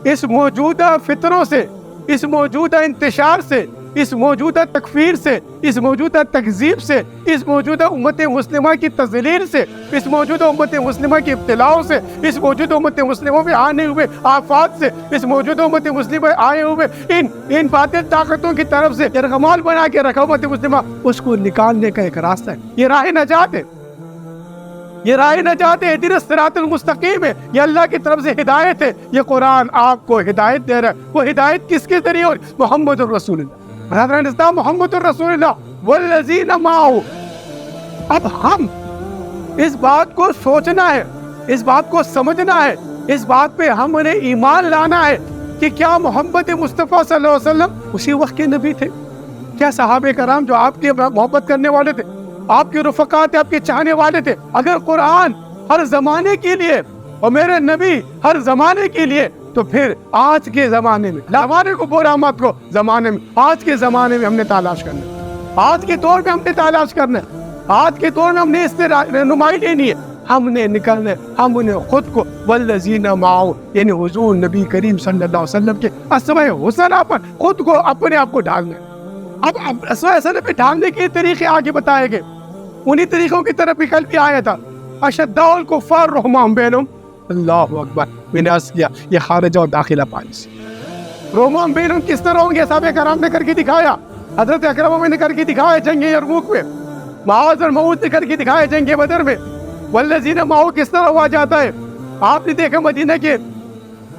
اس موجودہ فتنوں سے، اس موجودہ انتشار سے، اس موجودہ تکفیر سے، اس موجودہ تکذیب سے، اس موجودہ امت مسلمہ کی تذلیل سے، اس موجودہ امت مسلمہ کی ابتلاؤں سے، اس موجودہ امت مسلموں میں آنے ہوئے آفات سے، اس موجودہ امت مسلمہ آئے ہوئے ان باطل طاقتوں کی طرف سے یرغمال بنا کے رکھا امت مسلمہ، اس کو نکالنے کا ایک راستہ ہے۔ یہ راہ نجات ہے، یہ راہ نجات ہے، اہدنا الصراط المستقیم ہے، یہ اللہ کی طرف سے ہدایت ہے۔ یہ قرآن آپ کو ہدایت دے رہا ہے۔ وہ ہدایت کس کے ذریعے ہو؟ محمد الرسول اللہ، برادران اسلام، محمد الرسول اللہ والذین معہ۔ اب ہم اس بات کو سوچنا ہے، اس بات کو سمجھنا ہے، اس بات پہ ہم نے ایمان لانا ہے کہ کیا محمد مصطفیٰ صلی اللہ علیہ وسلم اسی وقت کے نبی تھے؟ کیا صحابہ کرام جو آپ کی محبت کرنے والے تھے، آپ کے رفقا تھے، آپ کے چاہنے والے تھے، اگر قرآن ہر زمانے کے لیے اور میرے نبی ہر زمانے کے لیے، تو پھر آج کے زمانے میں، زمانے کو برا مت کو، زمانے میں، آج کے زمانے میں ہم نے تلاش کرنا ہے، آج کے دور میں ہم نے تلاش کرنا ہے، آج کے دور میں ہم نے اس سے رہنمائی لینی ہے، ہم نے نکلنا ہے، ہم نے خود کو والذین معہ، یعنی حضور نبی کریم صلی اللہ علیہ وسلم کے اسماء حسنہ پر خود کو، اپنے آپ کو ڈالنا ہے۔ اب اسماء حسنہ پہ ڈالنے کے طریقے آگے بتائے گئے، انہی طریقوں کی طرف بھی کل بھی آیا تھا، اشداء الکفار رحماء بینہم، اللہ اکبر، میں نے عرض کیا یہ خارجہ اور داخلہ پانی سے رحماء بینہم کس طرح ہوں گے؟ صحابہ کرام نے کر کے دکھایا، حضرت اکرمہ نے کر کے دکھایا جنگ یرموک میں، معاذ اور معود نے کر کے دکھایا جنگ بدر میں، والذین معہ کس طرح ہوا جاتا ہے۔ آپ نے دیکھا مدینہ کے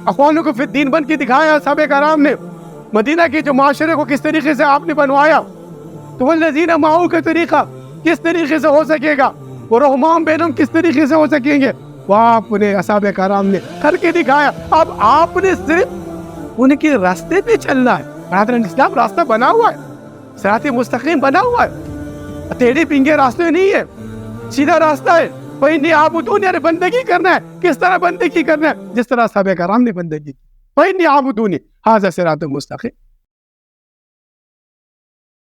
اخوانوں کو فی الدین بن کے دکھایا صحابہ کرام نے، مدینہ کے جو معاشرے کو کس طریقے سے آپ نے بنوایا، تو والذین معہ کا طریقہ کس طریقے سے ہو سکے گا، وہ رحماء بینہم کس طریقے سے ہو سکیں گے، وہ آپ نے اصحاب کرام نے کر کے دکھایا۔ اب آپ نے صرف ان کے راستے پہ چلنا ہے۔ برادران اسلام، راستہ بنا ہوا ہے، صراط مستقیم بنا ہوا ہے، ٹیڑھے پنگے راستے نہیں ہے، سیدھا راستہ ہے۔ فإنی عابدون، یعنی بندگی کرنا ہے، کس طرح بندگی کرنا ہے؟ جس طرح صحابہ کرام نے بندگی کی۔ فإنی عابدون ھذا صراط مستقیم۔